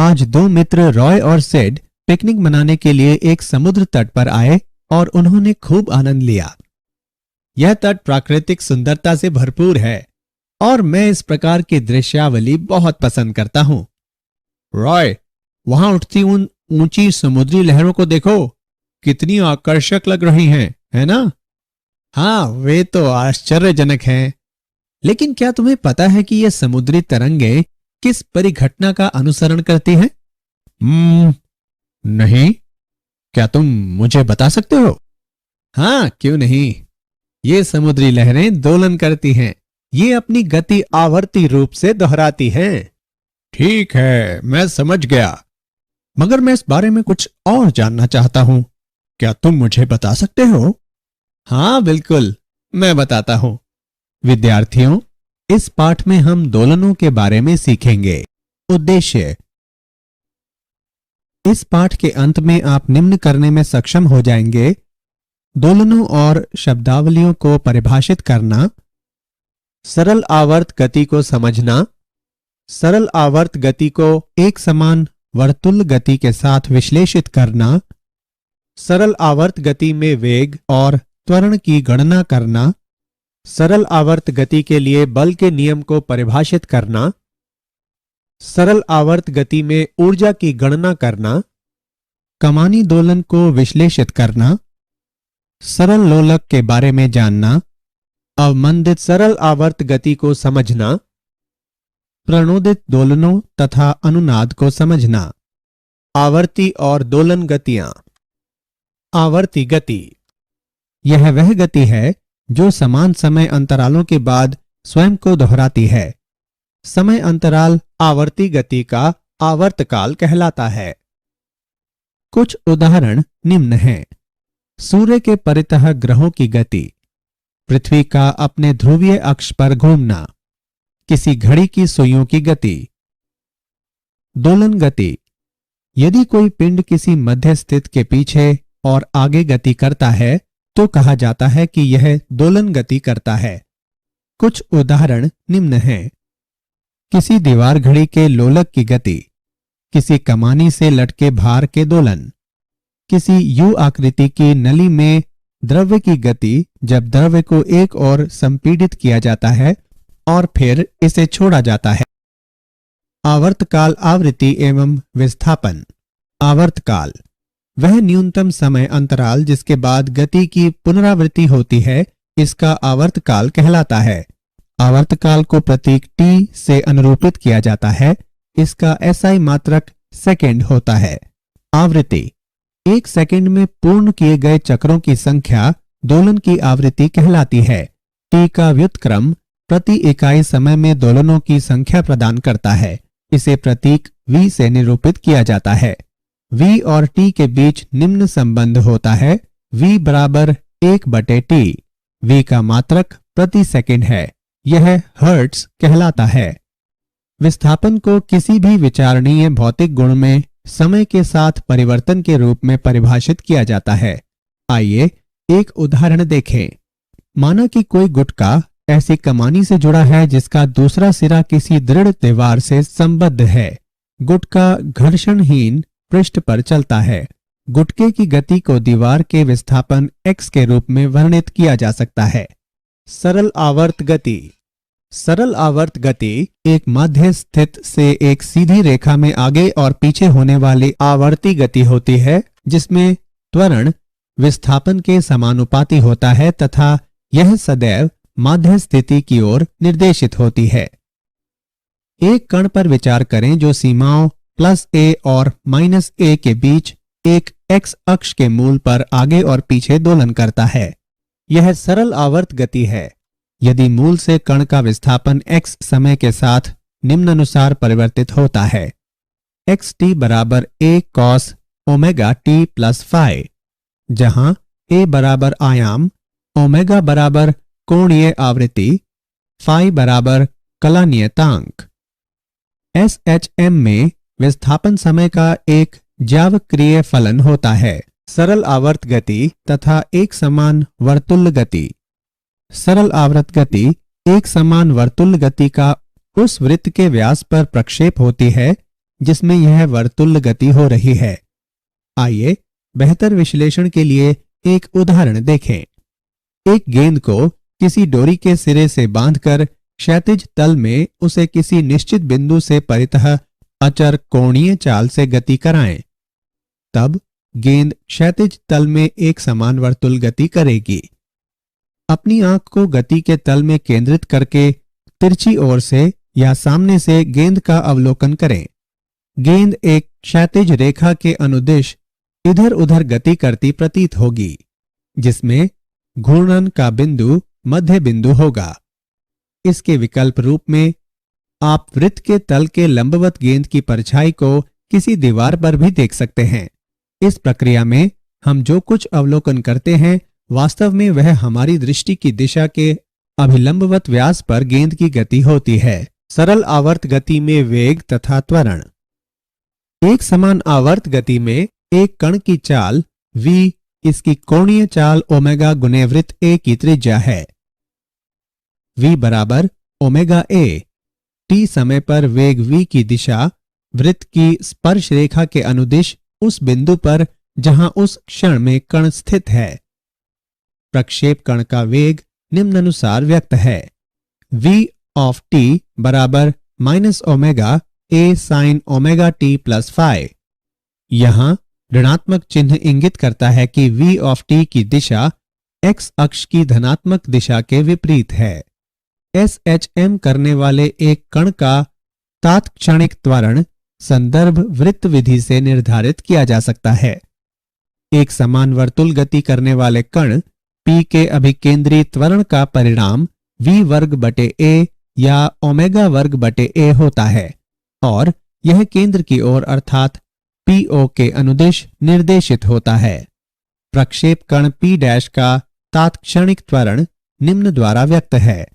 आज दो मित्र रॉय और सेड पिकनिक मनाने के लिए एक समुद्र तट पर आए और उन्होंने खूब आनंद लिया। यह तट प्राकृतिक सुंदरता से भरपूर है और मैं इस प्रकार की दृश्यावली बहुत पसंद करता हूं। रॉय, वहां उठती उन ऊंची समुद्री लहरों को देखो, कितनी आकर्षक लग रही हैं, है ना? हाँ, वे तो आश्चर्यजनक हैं। लेकिन क्या तुम्हें पता है कि ये समुद्री तरंगे किस परिघटना का अनुसरण करती हैं? नहीं, क्या तुम मुझे बता सकते हो? हाँ, क्यों नहीं। ये समुद्री लहरें दोलन करती हैं। ये अपनी गति आवर्ती रूप से दोहराती हैं। ठीक है, मैं समझ गया। मगर मैं इस बारे में कुछ और जानना चाहता हूं। क्या तुम मुझे बता सकते हो? हाँ, बिल्कुल, मैं बताता हूं। विद्यार्थियों, इस पाठ में हम दोलनों के बारे में सीखेंगे। उद्देश्य: इस पाठ के अंत में आप निम्न करने में सक्षम हो जाएंगे: दोलनों और शब्दावलियों को परिभाषित करना, सरल आवर्त गति को समझना, सरल आवर्त गति को एक समान वर्तुल गति के साथ विश्लेषित करना, सरल आवर्त गति में वेग और त्वरण की गणना करना, सरल आवर्त गति के लिए बल के नियम को परिभाषित करना, सरल आवर्त गति में ऊर्जा की गणना करना, कमानी दोलन को विश्लेषित करना, सरल लोलक के बारे में जानना, अवमंदित सरल आवर्त गति को समझना, प्रणोदित दोलनों तथा अनुनाद को समझना। आवर्ती और दोलन गतियां। आवर्ती गति: यह वह गति है जो समान समय अंतरालों के बाद स्वयं को दोहराती है। समय अंतराल आवर्ती गति का आवर्तकाल कहलाता है। कुछ उदाहरण निम्न हैं: सूर्य के परितः ग्रहों की गति, पृथ्वी का अपने ध्रुवीय अक्ष पर घूमना, किसी घड़ी की सुइयों की गति। दोलन गति: यदि कोई पिंड किसी मध्य स्थित के पीछे और आगे गति करता है तो कहा जाता है कि यह दोलन गति करता है। कुछ उदाहरण निम्न हैं: किसी दीवार घड़ी के लोलक की गति, किसी कमानी से लटके भार के दोलन, किसी यू आकृति की नली में द्रव्य की गति जब द्रव्य को एक ओर संपीड़ित किया जाता है और फिर इसे छोड़ा जाता है। आवर्तकाल आवृत्ति एवं विस्थापन। आवर्तकाल: वह न्यूनतम समय अंतराल जिसके बाद गति की पुनरावृत्ति होती है, इसका आवर्तकाल कहलाता है। आवर्तकाल को प्रतीक टी से अनुरूपित किया जाता है। इसका एसआई मात्रक सेकेंड होता है। आवृत्ति: एक सेकेंड में पूर्ण किए गए चक्रों की संख्या दोलन की आवृत्ति कहलाती है। टी का व्युत्क्रम प्रति इकाई समय में दोलनों की संख्या प्रदान करता है। इसे प्रतीक v से निरूपित किया जाता है। v और t के बीच निम्न संबंध होता है: v बराबर 1/t। v का मात्रक प्रति सेकंड है। यह हर्ट्ज कहलाता है। विस्थापन को किसी भी विचारणीय भौतिक गुण में समय के साथ परिवर्तन के रूप में परिभाषित किया जाता है। आइए एक उदाहरण देखें। माना कि कोई गुटका ऐसी कमानी से जुड़ा है जिसका दूसरा सिरा किसी दृढ़ दीवार से संबद्ध है। गुटका घर्षणहीन पृष्ठ पर चलता है। गुटके की गति को दीवार के विस्थापन x के रूप में वर्णित किया जा सकता है। सरल आवर्त गति। सरल आवर्त गति एक मध्य स्थित से एक सीधी रेखा में आगे और पीछे होने वाली आवर्ती गति होती है, जिसमें त्वरण विस्थापन के समानुपाती होता है तथा यह सदैव माध्य स्थिति की ओर निर्देशित होती है। एक कण पर विचार करें जो सीमाओं +a और -a के बीच एक x अक्ष के मूल पर आगे और पीछे दोलन करता है। यह सरल आवर्त गति है। यदि मूल से कण का विस्थापन x समय के साथ निम्नानुसार परिवर्तित होता है: xt बराबर a cos omega t plus phi, जहां a बराबर आयाम, ओमेगा बराबर कोणीय आवृत्ति, phi बराबर कला नियतांक। SHM में विस्थापन समय का एक ज्यावक्रिय फलन होता है: सरल आवर्त गति तथा एक समान वर्तुल गति। सरल आवर्त गति एक समान वर्तुल गति का उस वृत्त के व्यास पर प्रक्षेप होती है जिसमें यह वर्तुल्य गति हो रही है। आइए बेहतर विश्लेषण के लिए एक उदाहरण देखें। एक गेंद को किसी डोरी के सिरे से बांधकर क्षैतिज तल में उसे किसी निश्चित बिंदु से परितः अचर कोणीय चाल से गति कराएं। तब गेंद क्षैतिज तल में एक समान वर्तुल गति करेगी। अपनी आंख को गति के तल में केंद्रित करके तिरछी ओर से या सामने से गेंद का अवलोकन करें। गेंद एक क्षैतिज रेखा के अनुदिश इधर उधर गति करती प्रतीत होगी, जिसमें घूर्णन का बिंदु मध्य बिंदु होगा। इसके विकल्प रूप में आप वृत्त के तल के लंबवत गेंद की परछाई को किसी दीवार पर भी देख सकते हैं। इस प्रक्रिया में हम जो कुछ अवलोकन करते हैं वास्तव में वह हमारी दृष्टि की दिशा के अभिलंबवत व्यास पर गेंद की गति होती है। सरल आवर्त गति में वेग तथा त्वरण। एक समान आवर्त गति में एक कण की चाल v इसकी कोणीय चाल ओमेगा गुने वृत्त a की त्रिज्या है। v बराबर ओमेगा a। t समय पर वेग v की दिशा वृत्त की स्पर्श रेखा के अनुदिश उस बिंदु पर जहां उस क्षण में कण स्थित है। प्रक्षेप कण का वेग निम्नानुसार व्यक्त है। v ऑफ t बराबर minus omega a sine omega t plus phi. यहां ऋणात्मक चिन्ह इंगित करता है कि v ऑफ t की दिशा x अक्ष की धनात्मक दिशा के विपरीत है। SHM करने वाले एक कण का तात्क्षणिक त्वरण संदर्भ वृत्त विधि से निर्धारित किया जा सकता है। एक समान वर्तुल गति करने वाले कण P के अभिकेंद्री त्वरण का परिणाम v वर्ग बटे a या ओमेगा वर्ग बटे a होता है और यह केंद्र की ओर अर्थात PO के अनुदिश निर्देशित होता है। प्रक्षेप कण P डैश का तात्क्षणिक त्वरण निम्न द्वारा व्यक्त है।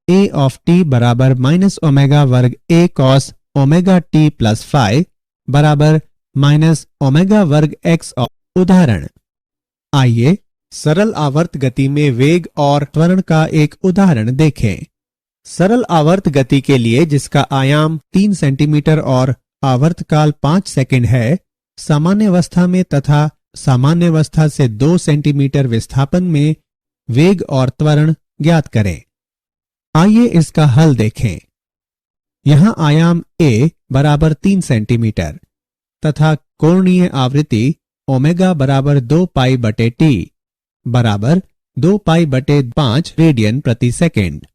a ऑफ t बराबर माइनस ओमेगा वर्ग a cos omega t plus phi बराबर माइनस ओमेगा वर्ग x। उदाहरण। आइए सरल आवर्त गति में वेग और त्वरण का एक उदाहरण देखें। सरल आवर्त गति के लिए जिसका आयाम 3 सेंटीमीटर और आवर्तकाल 5 सेकंड है, सामान्य अवस्था में तथा सामान्य अवस्था से 2 सेंटीमीटर विस्थापन में वेग और त्वरण ज्ञात करें। आइए इसका हल देखें। यहां आयाम a बराबर 3 सेंटीमीटर तथा कोणीय आवृत्ति ओमेगा बराबर 2 पाई बटे t बराबर 2 पाई बटे 5 रेडियन प्रति सेकेंड।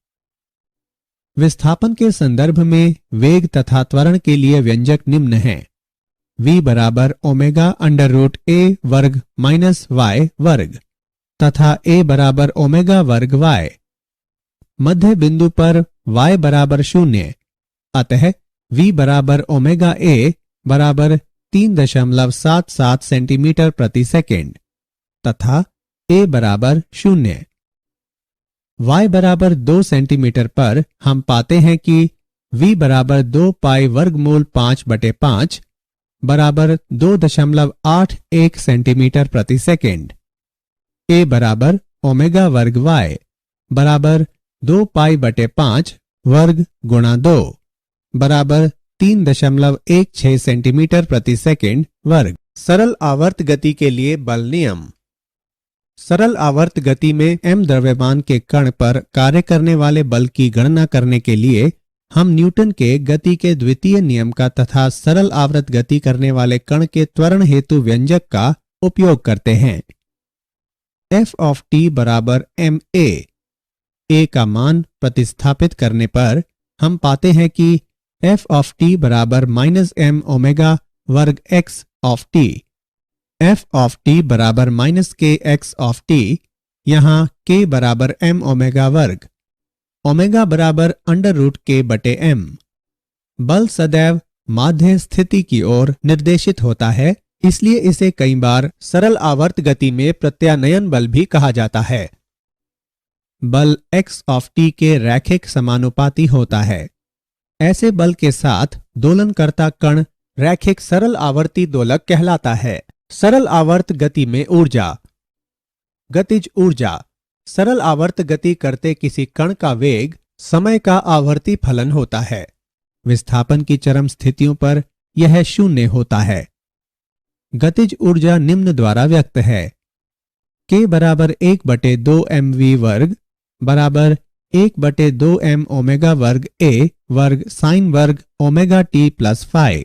विस्थापन के संदर्भ में वेग तथा त्वरण के लिए व्यंजक निम्न है। v बराबर ओमेगा अंडर रूट a वर्ग माइनस y वर्ग तथा a बराबर ओमेगा वर्ग y। मध्य बिंदु पर y बराबर 0, अतः v बराबर ओमेगा a बराबर 3.77 सेंटीमीटर प्रति सेकेंड तथा a बराबर 0। y बराबर 2 सेंटीमीटर पर हम पाते हैं कि v बराबर 2 पाई वर्गमूल 5 बटे 5 बराबर 2.81 सेंटीमीटर प्रति सेकेंड। a बराबर ओमेगा वर्ग y बराबर 2 पाई बटे 5 वर्ग गुणा 2 बराबर 3.16 सेंटीमीटर प्रति सेकेंड वर्ग। सरल आवर्त गति के लिए बल नियम। सरल आवर्त गति में m द्रव्यमान के कण पर कार्य करने वाले बल की गणना करने के लिए हम न्यूटन के गति के द्वितीय नियम का तथा सरल आवर्त गति करने वाले कण के त्वरण हेतु व्यंजक का उपयोग करते हैं। f ऑफ t बराबर ma। a का मान प्रतिस्थापित करने पर हम पाते हैं कि f ऑफ t बराबर माइनस m ओमेगा वर्ग x of t। f of t बराबर माइनस के x ऑफ t, यहाँ k बराबर m ओमेगा वर्ग, ओमेगा बराबर अंडर रूट k बटे m। बल सदैव माध्य स्थिति की ओर निर्देशित होता है, इसलिए इसे कई बार सरल आवर्त गति में प्रत्यानयन बल भी कहा जाता है। बल x ऑफ t के रैखिक समानुपाती होता है। ऐसे बल के साथ दोलनकर्ता कण रैखिक सरल आवर्ती दोलक कहलाता है। सरल आवर्त गति में ऊर्जा। गतिज ऊर्जा। सरल आवर्त गति करते किसी कण का वेग समय का आवर्ती फलन होता है। विस्थापन की चरम स्थितियों पर यह शून्य होता है। गतिज ऊर्जा निम्न द्वारा व्यक्त है। K बराबर 1/2 mv वर्ग बराबर 1/2 m ओमेगा वर्ग a वर्ग साइन वर्ग ओमेगा t प्लस फाई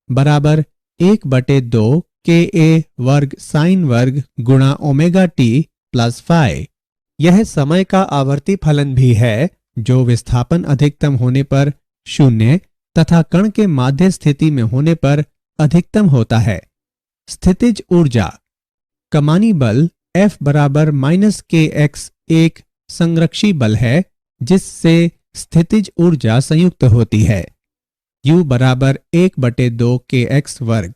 बराबर 1/2 Ka वर्ग साइन वर्ग गुणा ओमेगा t प्लस फाई। यह समय का आवर्ती फलन भी है जो विस्थापन अधिकतम होने पर शून्य तथा कण के माध्य स्थिति में होने पर अधिकतम होता है। स्थितिज ऊर्जा कमानी बल F बराबर -kx एक संरक्षी बल है जिससे स्थितिज ऊर्जा संयुक्त होती है। U बराबर 1/2 kx वर्ग।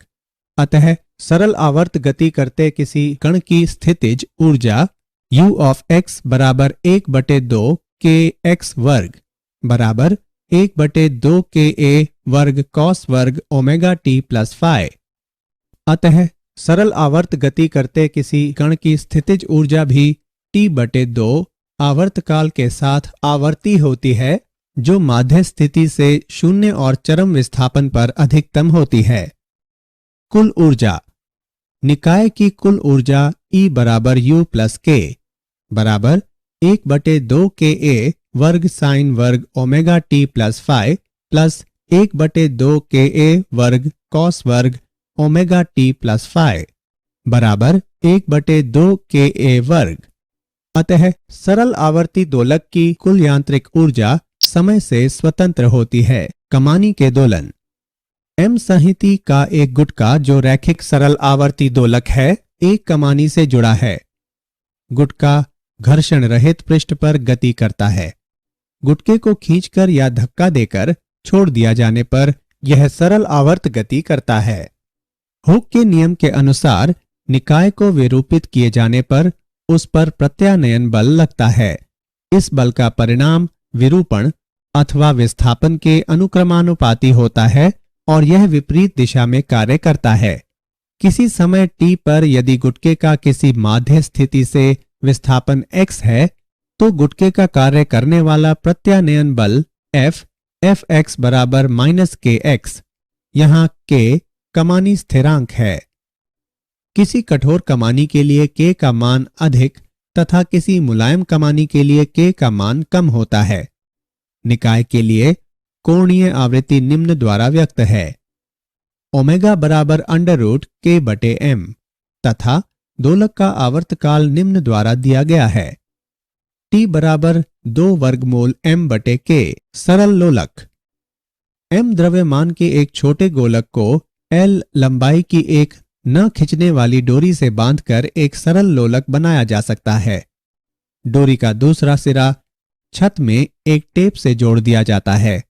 अतः सरल आवर्त गति करते किसी कण की स्थितिज ऊर्जा U ऑफ x बराबर 1/2 kx वर्ग बराबर 1/2 ka वर्ग कॉस वर्ग ओमेगा t प्लस फाई। अतः सरल आवर्त गति करते किसी कण की स्थितिज ऊर्जा भी t/2 आवर्तकाल के साथ आवर्ती होती है जो माध्य स्थिति से शून्य और चरम विस्थापन पर अधिकतम होती है। कुल ऊर्जा निकाय की कुल ऊर्जा E बराबर U प्लस K बराबर 1/2 Ka वर्ग साइन वर्ग omega t plus phi plus 1/2 Ka वर्ग कॉस वर्ग ओमेगा t प्लस फाई बराबर 1/2 Ka वर्ग। अतः सरल आवर्ती दोलक की कुल यांत्रिक ऊर्जा समय से स्वतंत्र होती है। कमानी के दोलन M संहिति का एक गुटका जो रैखिक सरल आवर्ती दोलक है एक कमानी से जुड़ा है। गुटका घर्षण रहित पृष्ठ पर गति करता है। गुटके को खींचकर या धक्का देकर छोड़ दिया जाने पर यह सरल आवर्त गति करता है। हुक के नियम के अनुसार निकाय को विरूपित किए जाने पर उस पर प्रत्यानयन बल लगता है। इस बल का परिणाम विरूपण अथवा विस्थापन के अनुक्रमानुपाती होता है और यह विपरीत दिशा में कार्य करता है। किसी समय t पर यदि गुटके का किसी माध्य स्थिति से विस्थापन x है तो गुटके का कार्य करने वाला प्रत्यानयन बल Fx बराबर -kx। यहाँ k कमानी स्थिरांक है। किसी कठोर कमानी के लिए k का मान अधिक तथा किसी मुलायम कमानी के लिए k का मान कम होता है। निकाय के लिए कोणीय आवृत्ति निम्न द्वारा व्यक्त है। ओमेगा बराबर √k/m तथा दोलक का आवर्तकाल निम्न द्वारा दिया गया है। T बराबर 2 वर्गमूल m/k। सरल लोलक m द्रव्यमान के एक छोटे गोलक को L लंबाई की एक न खिंचने वाली डोरी से बांधकर एक सरल लोलक बनाया जा सकता है। डोरी का दूसरा सिरा छत में एक टेप से जोड़ दिया जाता है।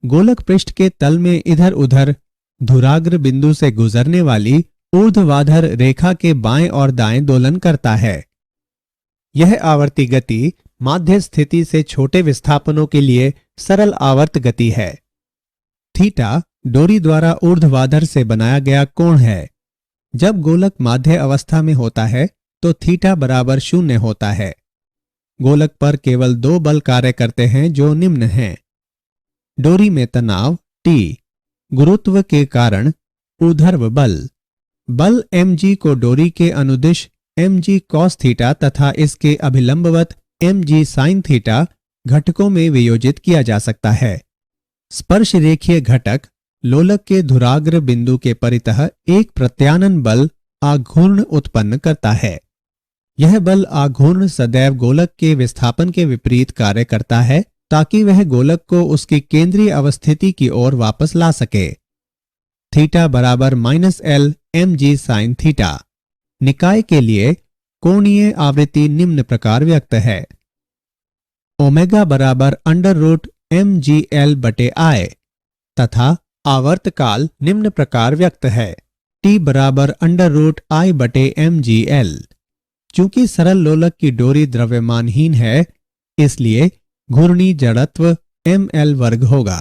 गोलक पृष्ठ के तल में इधर उधर धुराग्र बिंदु से गुजरने वाली ऊर्ध्वाधर रेखा के बाएं और दाएं दोलन करता है। यह आवर्ती गति माध्य स्थिति से छोटे विस्थापनों के लिए सरल आवर्त गति है। थीटा डोरी द्वारा ऊर्ध्वाधर से बनाया गया कोण है। जब गोलक माध्य अवस्था में होता है तो थीटा बराबर 0 होता है। गोलक पर केवल 2 बल कार्य करते हैं जो निम्न हैं। डोरी में तनाव T, गुरुत्व के कारण ऊर्ध्व बल mg को डोरी के अनुदिश mg cos थीटा तथा इसके अभिलंबवत mg sin थीटा घटकों में वियोजित किया जा सकता है। स्पर्श रेखीय घटक लोलक के धुराग्र बिंदु के परितः एक प्रत्यानन बल आघूर्ण उत्पन्न करता है। यह बल आघूर्ण सदैव गोलक के विस्थापन के विपरीत कार्य करता है ताकि वह गोलक को उसकी केंद्रीय अवस्थिति की ओर वापस ला सके। थीटा बराबर -L mg sin थीटा। निकाय के लिए कोणीय आवृत्ति निम्न प्रकार व्यक्त है। ओमेगा बराबर √mgl/I तथा आवर्तकाल निम्न प्रकार व्यक्त है। T बराबर √I/mgl। चूंकि सरल लोलक की डोरी द्रव्यमानहीन है इसलिए घूर्णी जड़त्व ml वर्ग होगा।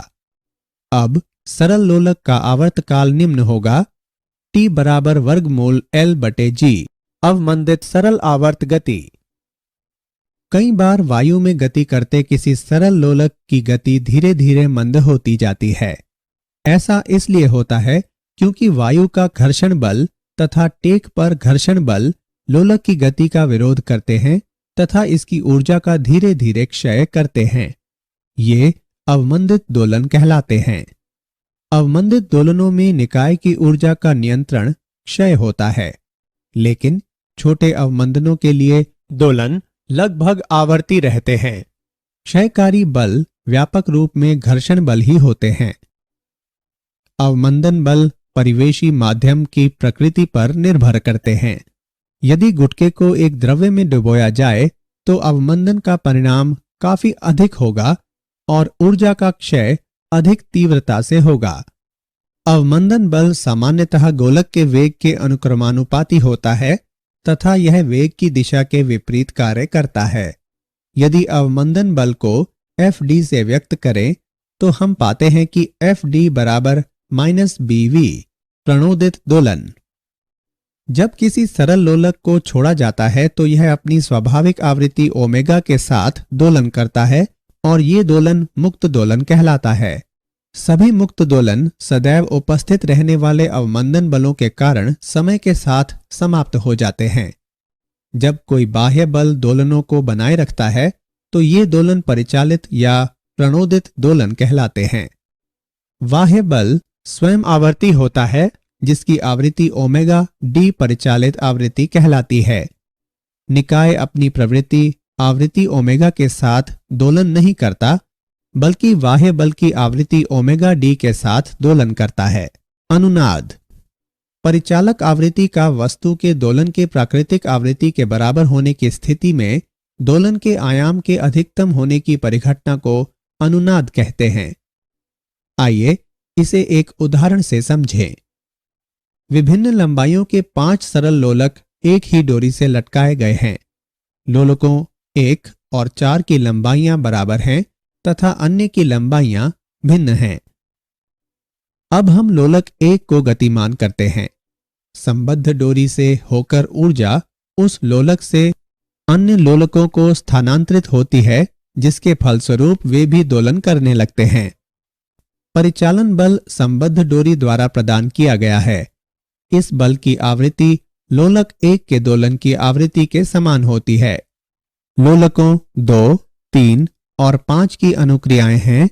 अब सरल लोलक का आवर्तकाल निम्न होगा। T बराबर वर्गमूल L/g। अवमंदित सरल आवर्त गति। कई बार वायु में गति करते किसी सरल लोलक की गति धीरे धीरे मंद होती जाती है। ऐसा इसलिए होता है क्योंकि वायु का घर्षण बल तथा टेक पर घर्षण बल लोलक की गति का विरोध करते हैं तथा इसकी ऊर्जा का धीरे धीरे क्षय करते हैं। ये अवमंदित दोलन कहलाते हैं। अवमंदित दोलनों में निकाय की ऊर्जा का नियंत्रण क्षय होता है, लेकिन छोटे अवमंदनों के लिए दोलन लगभग आवर्ती रहते हैं। क्षयकारी बल व्यापक रूप में घर्षण बल ही होते हैं। अवमंदन बल परिवेशी माध्यम की प्रकृति पर निर्भर करते हैं। यदि गुटके को एक द्रव्य में डुबोया जाए तो अवमंदन का परिणाम काफी अधिक होगा और ऊर्जा का क्षय अधिक तीव्रता से होगा। अवमंदन बल सामान्यतः गोलक के वेग के अनुक्रमानुपाती होता है तथा यह वेग की दिशा के विपरीत कार्य करता है। यदि अवमंदन बल को Fd से व्यक्त करें तो हम पाते हैं कि Fd बराबर -bv प्रणोदित दोलन। जब किसी सरल लोलक को छोड़ा जाता है तो यह अपनी स्वाभाविक आवृत्ति ओमेगा के साथ दोलन करता है और ये दोलन मुक्त दोलन कहलाता है। सभी मुक्त दोलन सदैव उपस्थित रहने वाले अवमंदन बलों के कारण समय के साथ समाप्त हो जाते हैं। जब कोई बाह्य बल दोलनों को बनाए रखता है तो ये दोलन परिचालित या प्रणोदित दोलन कहलाते हैं। बाह्य बल स्वयं आवर्ती होता है जिसकी आवृत्ति ओमेगा डी परिचालित आवृत्ति कहलाती है। निकाय अपनी प्रवृत्ति आवृत्ति ओमेगा के साथ दोलन नहीं करता बल्कि बाह्य बल की आवृत्ति ओमेगा डी के साथ दोलन करता है। अनुनाद परिचालक आवृत्ति का वस्तु के दोलन के प्राकृतिक आवृत्ति के बराबर होने की स्थिति में दोलन के आयाम के अधिकतम होने की परिघटना को अनुनाद कहते हैं। आइए इसे एक उदाहरण से समझें। विभिन्न लंबाइयों के 5 सरल लोलक एक ही डोरी से लटकाए गए हैं। लोलकों 1 और 4 की लंबाइयां बराबर हैं तथा अन्य की लंबाइयां भिन्न हैं। अब हम लोलक 1 को गतिमान करते हैं। संबद्ध डोरी से होकर ऊर्जा उस लोलक से अन्य लोलकों को स्थानांतरित होती है जिसके फलस्वरूप वे भी दोलन करने लगते हैं। परिचालन बल संबद्ध डोरी द्वारा प्रदान किया गया है। इस बल की आवृत्ति लोलक 1 के दोलन की आवृत्ति के समान होती है। लोलकों 2, 3 और 5 की अनुक्रियाएं हैं।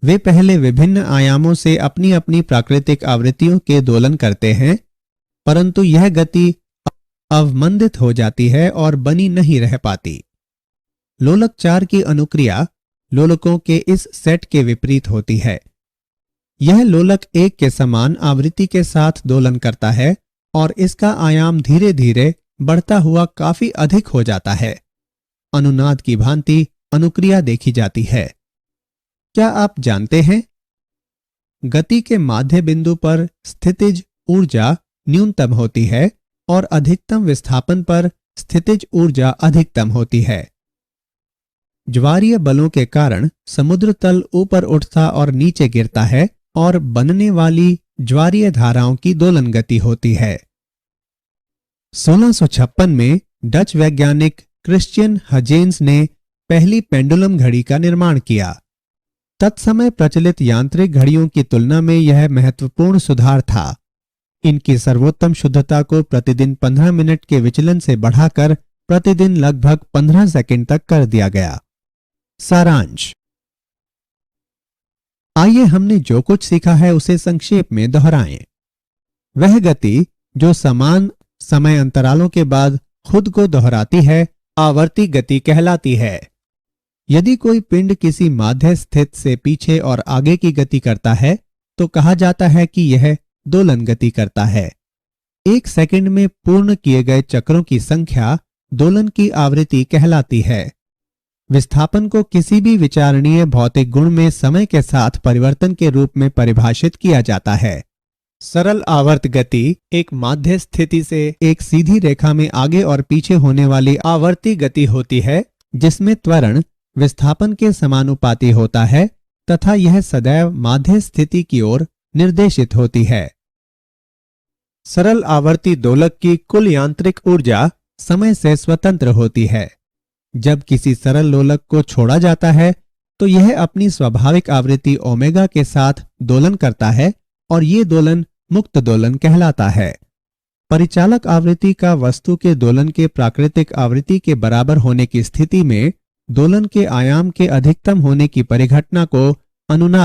वे पहले विभिन्न आयामों से अपनी अपनी प्राकृतिक आवृत्तियों के दोलन करते हैं, परंतु यह गति अवमंदित हो जाती है और बनी नहीं रह पाती। लोलक 4 की अनुक्रिया लोलकों के इस सेट के विपरीत होती है। यह लोलक 1 के समान आवृत्ति के साथ दोलन करता है और इसका आयाम धीरे धीरे बढ़ता हुआ काफी अधिक हो जाता है। अनुनाद की भांति अनुक्रिया देखी जाती है। क्या आप जानते हैं गति के माध्य बिंदु पर स्थितिज ऊर्जा न्यूनतम होती है और अधिकतम विस्थापन पर स्थितिज ऊर्जा अधिकतम होती है। ज्वारीय बलों के कारण समुद्र तल ऊपर उठता और नीचे गिरता है और बनने वाली ज्वारीय धाराओं की दोलन गति होती है। 1656 में डच वैज्ञानिक क्रिश्चियन हजेंस ने पहली पेंडुलम घड़ी का निर्माण किया। तत्समय प्रचलित यांत्रिक घड़ियों की तुलना में यह महत्वपूर्ण सुधार था। इनकी सर्वोत्तम शुद्धता को प्रतिदिन 15 मिनट के विचलन से बढ़ाकर प्रतिदिन लगभग 15 सेकंड तक कर दिया गया। सारांश। आइए हमने जो कुछ सीखा है उसे संक्षेप में दोहराएं। वह गति जो समान समय अंतरालों के बाद खुद को दोहराती है आवर्ती गति कहलाती है। यदि कोई पिंड किसी माध्य स्थित से पीछे और आगे की गति करता है तो कहा जाता है कि यह दोलन गति करता है। 1 सेकंड में पूर्ण किए गए चक्रों की संख्या दोलन की आवृत्ति कहलाती है। विस्थापन को किसी भी विचारणीय भौतिक गुण में समय के साथ परिवर्तन के रूप में परिभाषित किया जाता है। सरल आवर्त गति एक माध्य स्थिति से एक सीधी रेखा में आगे और पीछे होने वाली आवर्ती गति होती है जिसमें त्वरण विस्थापन के समानुपाती होता है तथा यह सदैव माध्य स्थिति की ओर निर्देशित होती है। सरल आवर्ती दोलक की कुल यांत्रिक ऊर्जा समय से स्वतंत्र होती है। जब किसी सरल लोलक को छोड़ा जाता है तो यह अपनी स्वाभाविक आवृत्ति ओमेगा के साथ दोलन करता है और ये दोलन मुक्त दोलन कहलाता है। परिचालक आवृत्ति का वस्तु के दोलन के प्राकृतिक आवृत्ति के बराबर होने की स्थिति में दोलन के आयाम के अधिकतम होने की परिघटना को अनुनाद